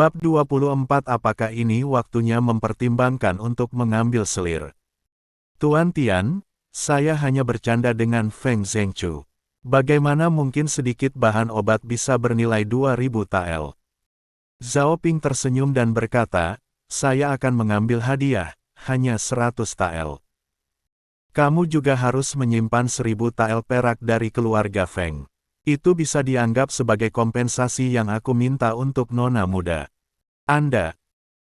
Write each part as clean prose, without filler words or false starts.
Bab 24. Apakah ini waktunya mempertimbangkan untuk mengambil selir? Tuan Tian, saya hanya bercanda dengan Feng Zhengchu. Bagaimana mungkin sedikit bahan obat bisa bernilai 2000 tael? Zhao Ping tersenyum dan berkata, saya akan mengambil hadiah, hanya 100 tael. Kamu juga harus menyimpan 1000 tael perak dari keluarga Feng. Itu bisa dianggap sebagai kompensasi yang aku minta untuk nona muda. Anda.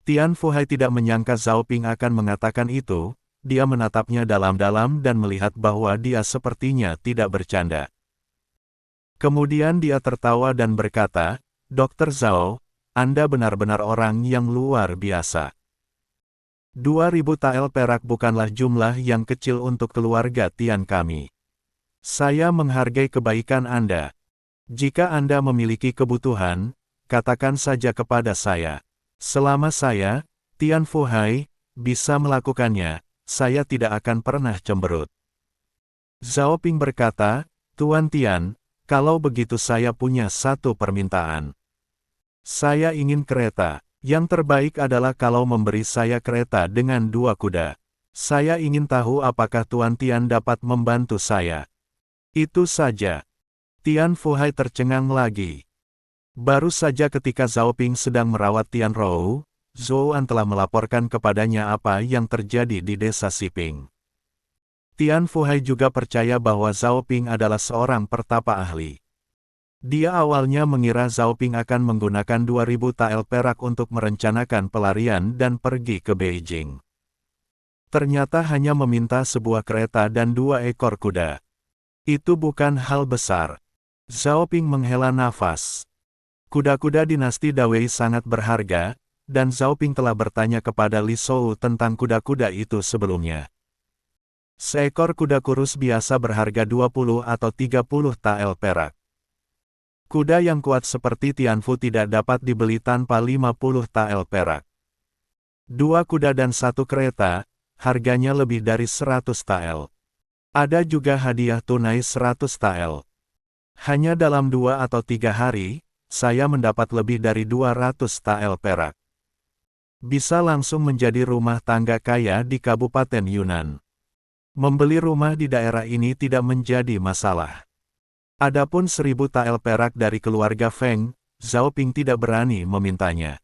Tian Fuhai tidak menyangka Zhao Ping akan mengatakan itu, dia menatapnya dalam-dalam dan melihat bahwa dia sepertinya tidak bercanda. Kemudian dia tertawa dan berkata, Dr. Zhao, Anda benar-benar orang yang luar biasa. 2000 tael perak bukanlah jumlah yang kecil untuk keluarga Tian kami. Saya menghargai kebaikan Anda. Jika Anda memiliki kebutuhan, katakan saja kepada saya. Selama saya, Tian Fuhai, bisa melakukannya, saya tidak akan pernah cemberut. Zhao Ping berkata, Tuan Tian, kalau begitu saya punya satu permintaan. Saya ingin kereta. Yang terbaik adalah kalau memberi saya kereta dengan 2 kuda. Saya ingin tahu apakah Tuan Tian dapat membantu saya. Itu saja. Tian Fuhai tercengang lagi. Baru saja ketika Zhao Ping sedang merawat Tian Rou, Zhou An telah melaporkan kepadanya apa yang terjadi di desa Siping. Tian Fuhai juga percaya bahwa Zhao Ping adalah seorang pertapa ahli. Dia awalnya mengira Zhao Ping akan menggunakan 2000 tael perak untuk merencanakan pelarian dan pergi ke Beijing. Ternyata hanya meminta sebuah kereta dan 2 ekor kuda. Itu bukan hal besar. Zhao Ping menghela nafas. Kuda-kuda dinasti Dawei sangat berharga, dan Zhao Ping telah bertanya kepada Li Shou tentang kuda-kuda itu sebelumnya. Seekor kuda kurus biasa berharga 20 atau 30 tael perak. Kuda yang kuat seperti Tianfu tidak dapat dibeli tanpa 50 tael perak. 2 kuda dan 1 kereta, harganya lebih dari 100 tael. Ada juga hadiah tunai 100 tael. Hanya dalam 2 atau 3 hari, saya mendapat lebih dari 200 tael perak. Bisa langsung menjadi rumah tangga kaya di Kabupaten Yunnan. Membeli rumah di daerah ini tidak menjadi masalah. Adapun 1000 tael perak dari keluarga Feng, Zhao Ping tidak berani memintanya.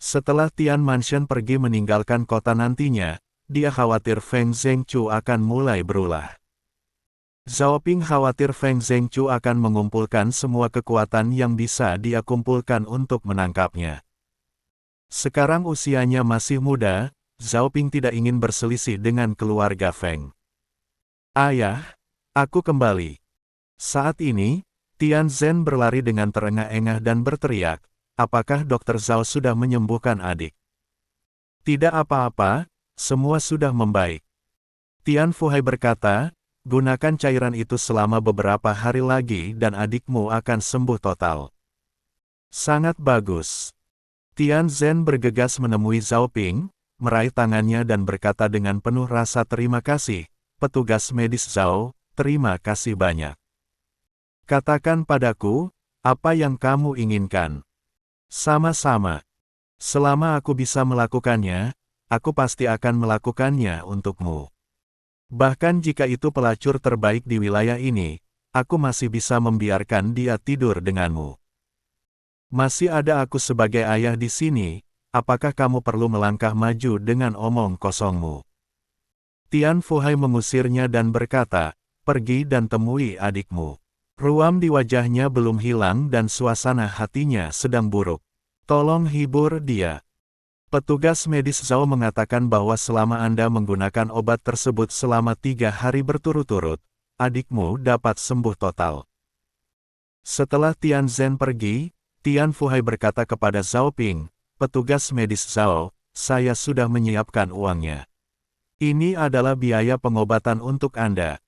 Setelah Tian Mansion pergi meninggalkan kota nantinya, dia khawatir Feng Zhengchu akan mulai berulah. Zhao Ping khawatir Feng Zhengchu akan mengumpulkan semua kekuatan yang bisa dia kumpulkan untuk menangkapnya. Sekarang usianya masih muda, Zhao Ping tidak ingin berselisih dengan keluarga Feng. Ayah, aku kembali. Saat ini, Tian Zhen berlari dengan terengah-engah dan berteriak, apakah Dr. Zhao sudah menyembuhkan adik? Tidak apa-apa, semua sudah membaik. Tian Fuhai berkata, gunakan cairan itu selama beberapa hari lagi dan adikmu akan sembuh total. Sangat bagus. Tian Zhen bergegas menemui Zhao Ping, meraih tangannya dan berkata dengan penuh rasa terima kasih, petugas medis Zhao, terima kasih banyak. Katakan padaku, apa yang kamu inginkan. Sama-sama. Selama aku bisa melakukannya, aku pasti akan melakukannya untukmu. Bahkan jika itu pelacur terbaik di wilayah ini, aku masih bisa membiarkan dia tidur denganmu. Masih ada aku sebagai ayah di sini, apakah kamu perlu melangkah maju dengan omong kosongmu? Tian Fuhai mengusirnya dan berkata, pergi dan temui adikmu. Ruam di wajahnya belum hilang dan suasana hatinya sedang buruk. Tolong hibur dia. Petugas medis Zhao mengatakan bahwa selama Anda menggunakan obat tersebut selama 3 hari berturut-turut, adikmu dapat sembuh total. Setelah Tian Zhen pergi, Tian Fuhai berkata kepada Zhao Ping, petugas medis Zhao, saya sudah menyiapkan uangnya. Ini adalah biaya pengobatan untuk Anda.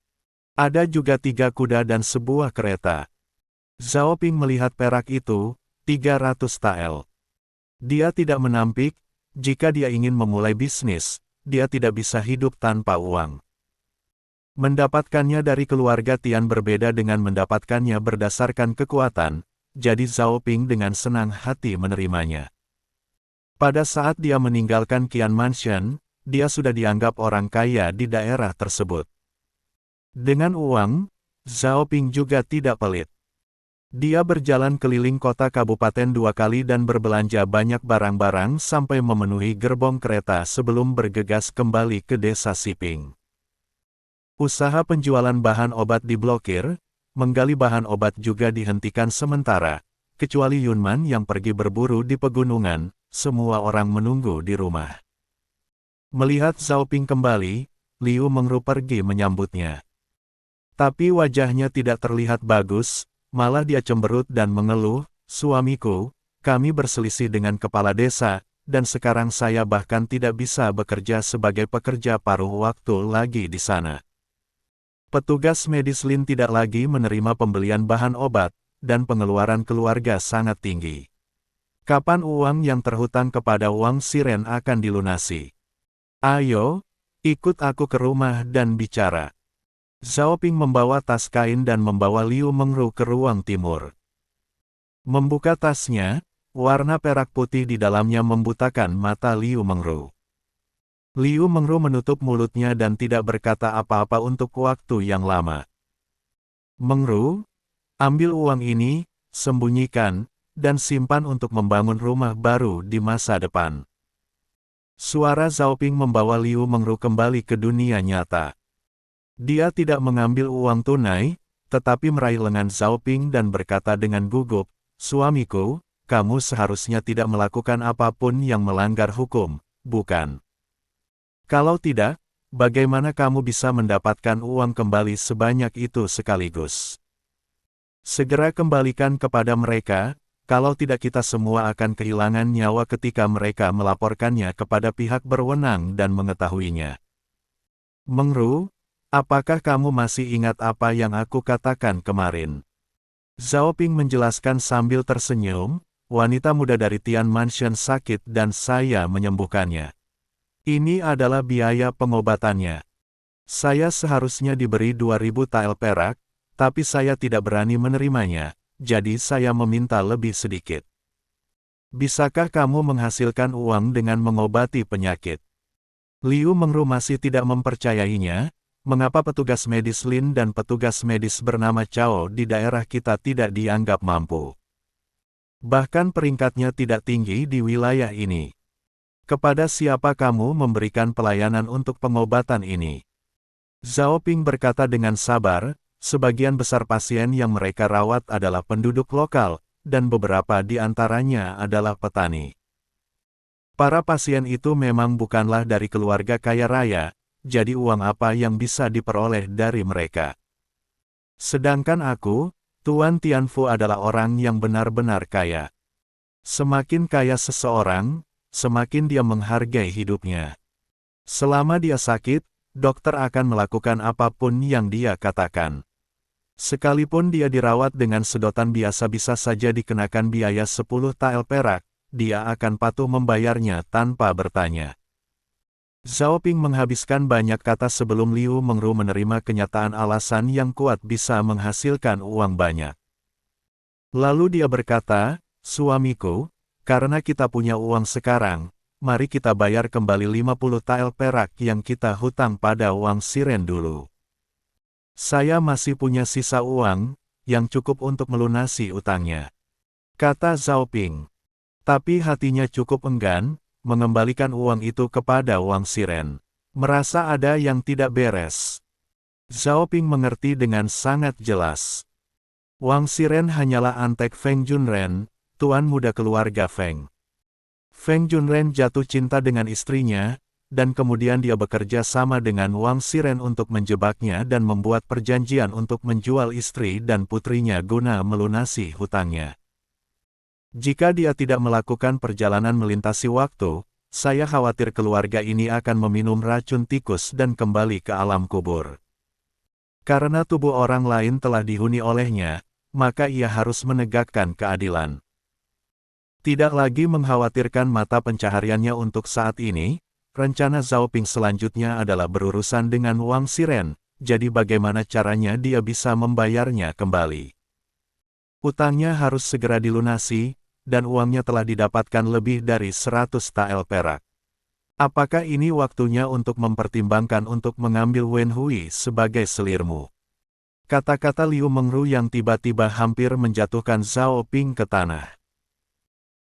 Ada juga 3 kuda dan sebuah kereta. Zhao Ping melihat perak itu, 300 tael. Dia tidak menampik, jika dia ingin memulai bisnis, dia tidak bisa hidup tanpa uang. Mendapatkannya dari keluarga Tian berbeda dengan mendapatkannya berdasarkan kekuatan, jadi Zhao Ping dengan senang hati menerimanya. Pada saat dia meninggalkan Qian Mansion, dia sudah dianggap orang kaya di daerah tersebut. Dengan uang, Zhao Ping juga tidak pelit. Dia berjalan keliling kota kabupaten 2 kali dan berbelanja banyak barang-barang sampai memenuhi gerbong kereta sebelum bergegas kembali ke desa Siping. Usaha penjualan bahan obat diblokir, menggali bahan obat juga dihentikan sementara, kecuali Yunman yang pergi berburu di pegunungan, semua orang menunggu di rumah. Melihat Zhao Ping kembali, Liu Mengru pergi menyambutnya. Tapi wajahnya tidak terlihat bagus, malah dia cemberut dan mengeluh, "Suamiku, kami berselisih dengan kepala desa, dan sekarang saya bahkan tidak bisa bekerja sebagai pekerja paruh waktu lagi di sana." Petugas medis Lin tidak lagi menerima pembelian bahan obat, dan pengeluaran keluarga sangat tinggi. Kapan uang yang terhutang kepada Wang Xiren akan dilunasi? Ayo, ikut aku ke rumah dan bicara. Zhao Ping membawa tas kain dan membawa Liu Mengru ke ruang timur. Membuka tasnya, warna perak putih di dalamnya membutakan mata Liu Mengru. Liu Mengru menutup mulutnya dan tidak berkata apa-apa untuk waktu yang lama. "Mengru, ambil uang ini, sembunyikan, dan simpan untuk membangun rumah baru di masa depan." Suara Zhao Ping membawa Liu Mengru kembali ke dunia nyata. Dia tidak mengambil uang tunai, tetapi meraih lengan Zhao Ping dan berkata dengan gugup, "Suamiku, kamu seharusnya tidak melakukan apapun yang melanggar hukum, bukan? Kalau tidak, bagaimana kamu bisa mendapatkan uang kembali sebanyak itu sekaligus? Segera kembalikan kepada mereka, kalau tidak kita semua akan kehilangan nyawa ketika mereka melaporkannya kepada pihak berwenang dan mengetahuinya." "Mengru, apakah kamu masih ingat apa yang aku katakan kemarin?" Zhao Ping menjelaskan sambil tersenyum, "Wanita muda dari Tian Mansion sakit dan saya menyembuhkannya. Ini adalah biaya pengobatannya. Saya seharusnya diberi 2.000 tael perak, tapi saya tidak berani menerimanya, jadi saya meminta lebih sedikit. Bisakah kamu menghasilkan uang dengan mengobati penyakit?" Liu Mengru masih tidak mempercayainya, "Mengapa petugas medis Lin dan petugas medis bernama Chao di daerah kita tidak dianggap mampu? Bahkan peringkatnya tidak tinggi di wilayah ini. Kepada siapa kamu memberikan pelayanan untuk pengobatan ini?" Zhao Ping berkata dengan sabar, "Sebagian besar pasien yang mereka rawat adalah penduduk lokal, dan beberapa di antaranya adalah petani. Para pasien itu memang bukanlah dari keluarga kaya raya, jadi uang apa yang bisa diperoleh dari mereka? Sedangkan aku, Tuan Tianfu adalah orang yang benar-benar kaya. Semakin kaya seseorang, semakin dia menghargai hidupnya. Selama dia sakit, dokter akan melakukan apapun yang dia katakan. Sekalipun dia dirawat dengan sedotan biasa bisa saja dikenakan biaya 10 tael perak, dia akan patuh membayarnya tanpa bertanya." Zhao Ping menghabiskan banyak kata sebelum Liu Mengru menerima kenyataan alasan yang kuat bisa menghasilkan uang banyak. Lalu dia berkata, "Suamiku, karena kita punya uang sekarang, mari kita bayar kembali 50 tael perak yang kita hutang pada Wang Xiren dulu. Saya masih punya sisa uang, yang cukup untuk melunasi utangnya," kata Zhao Ping. Tapi hatinya cukup enggan, mengembalikan uang itu kepada Wang Xiren. Merasa ada yang tidak beres. Zhao Ping mengerti dengan sangat jelas. Wang Xiren hanyalah antek Feng Junren, tuan muda keluarga Feng. Feng Junren jatuh cinta dengan istrinya, dan kemudian dia bekerja sama dengan Wang Xiren untuk menjebaknya dan membuat perjanjian untuk menjual istri dan putrinya guna melunasi hutangnya. Jika dia tidak melakukan perjalanan melintasi waktu, saya khawatir keluarga ini akan meminum racun tikus dan kembali ke alam kubur. Karena tubuh orang lain telah dihuni olehnya, maka ia harus menegakkan keadilan. Tidak lagi mengkhawatirkan mata pencahariannya untuk saat ini, rencana Zhao Ping selanjutnya adalah berurusan dengan Wang Xiren, jadi bagaimana caranya dia bisa membayarnya kembali. Utangnya harus segera dilunasi, dan uangnya telah didapatkan lebih dari 100 tael perak. Apakah ini waktunya untuk mempertimbangkan untuk mengambil Wen Hui sebagai selirmu? Kata-kata Liu Mengru yang tiba-tiba hampir menjatuhkan Zhao Ping ke tanah.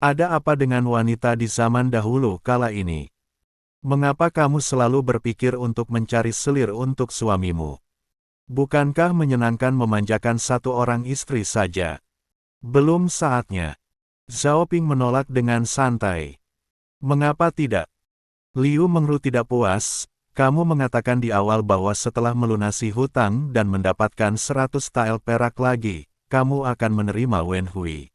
Ada apa dengan wanita di zaman dahulu kala ini? Mengapa kamu selalu berpikir untuk mencari selir untuk suamimu? Bukankah menyenangkan memanjakan satu orang istri saja? Belum saatnya. Zhao Ping menolak dengan santai. Mengapa tidak? Liu Mengru tidak puas. Kamu mengatakan di awal bahwa setelah melunasi hutang dan mendapatkan 100 tael perak lagi, kamu akan menerima Wen Hui.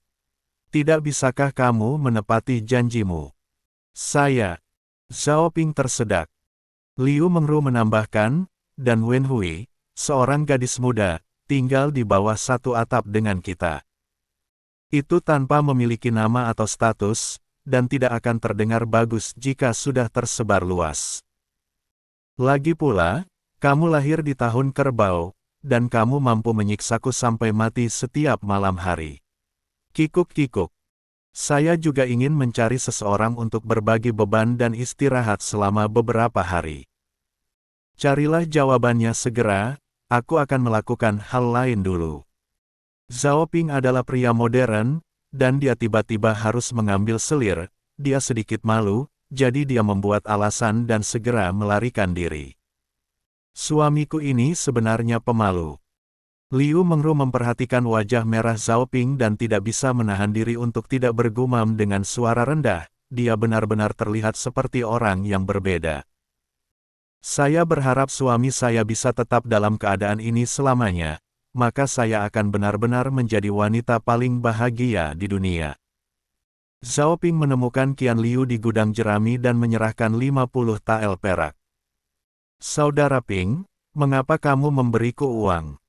Tidak bisakah kamu menepati janjimu? Zhao Ping tersedak. Liu Mengru menambahkan, dan Wen Hui, seorang gadis muda, tinggal di bawah satu atap dengan kita. Itu tanpa memiliki nama atau status, dan tidak akan terdengar bagus jika sudah tersebar luas. Lagi pula, kamu lahir di tahun kerbau, dan kamu mampu menyiksaku sampai mati setiap malam hari. Kikuk-kikuk. Saya juga ingin mencari seseorang untuk berbagi beban dan istirahat selama beberapa hari. Carilah jawabannya segera, aku akan melakukan hal lain dulu. Zhao Ping adalah pria modern, dan dia tiba-tiba harus mengambil selir, dia sedikit malu, jadi dia membuat alasan dan segera melarikan diri. Suamiku ini sebenarnya pemalu. Liu Mengru memperhatikan wajah merah Zhao Ping dan tidak bisa menahan diri untuk tidak bergumam dengan suara rendah, dia benar-benar terlihat seperti orang yang berbeda. Saya berharap suami saya bisa tetap dalam keadaan ini selamanya, maka saya akan benar-benar menjadi wanita paling bahagia di dunia. Zhao Ping menemukan Qian Liu di gudang jerami dan menyerahkan 50 tael perak. Saudara Ping, mengapa kamu memberiku uang?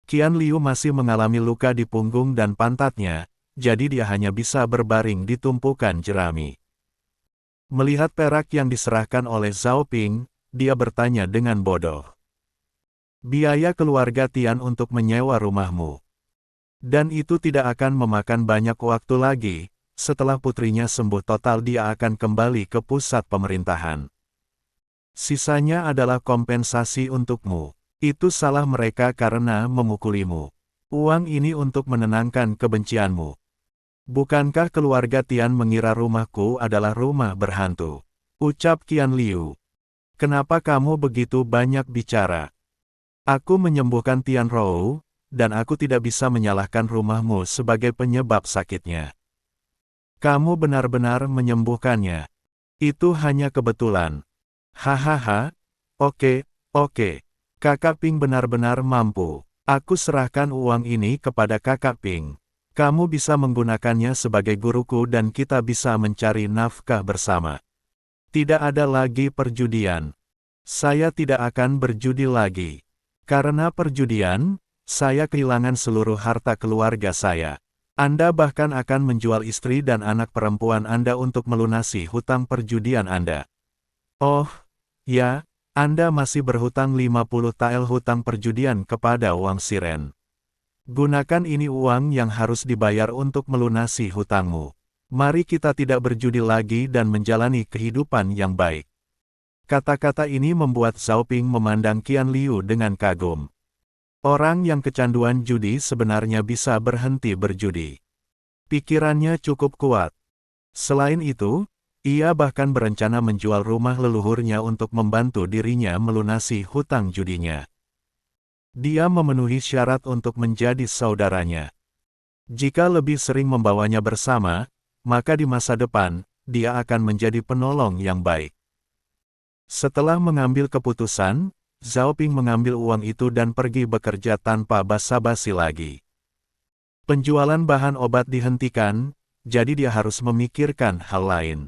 Qian Liu masih mengalami luka di punggung dan pantatnya, jadi dia hanya bisa berbaring di tumpukan jerami. Melihat perak yang diserahkan oleh Zhao Ping, dia bertanya dengan bodoh. Biaya keluarga Tian untuk menyewa rumahmu. Dan itu tidak akan memakan banyak waktu lagi, setelah putrinya sembuh total dia akan kembali ke pusat pemerintahan. Sisanya adalah kompensasi untukmu. Itu salah mereka karena memukulimu. Uang ini untuk menenangkan kebencianmu. Bukankah keluarga Tian mengira rumahku adalah rumah berhantu? Ucap Qian Liu. Kenapa kamu begitu banyak bicara? Aku menyembuhkan Tian Rou, dan aku tidak bisa menyalahkan rumahmu sebagai penyebab sakitnya. Kamu benar-benar menyembuhkannya. Itu hanya kebetulan. Hahaha, oke. Kakak Ping benar-benar mampu. Aku serahkan uang ini kepada Kakak Ping. Kamu bisa menggunakannya sebagai guruku dan kita bisa mencari nafkah bersama. Tidak ada lagi perjudian. Saya tidak akan berjudi lagi. Karena perjudian, saya kehilangan seluruh harta keluarga saya. Anda bahkan akan menjual istri dan anak perempuan Anda untuk melunasi hutang perjudian Anda. Oh, ya. Anda masih berhutang 50 tael hutang perjudian kepada Wang Siren. Gunakan ini uang yang harus dibayar untuk melunasi hutangmu. Mari kita tidak berjudi lagi dan menjalani kehidupan yang baik. Kata-kata ini membuat Zhao Ping memandang Qian Liu dengan kagum. Orang yang kecanduan judi sebenarnya bisa berhenti berjudi. Pikirannya cukup kuat. Selain itu, ia bahkan berencana menjual rumah leluhurnya untuk membantu dirinya melunasi hutang judinya. Dia memenuhi syarat untuk menjadi saudaranya. Jika lebih sering membawanya bersama, maka di masa depan, dia akan menjadi penolong yang baik. Setelah mengambil keputusan, Zhao Ping mengambil uang itu dan pergi bekerja tanpa basa-basi lagi. Penjualan bahan obat dihentikan, jadi dia harus memikirkan hal lain.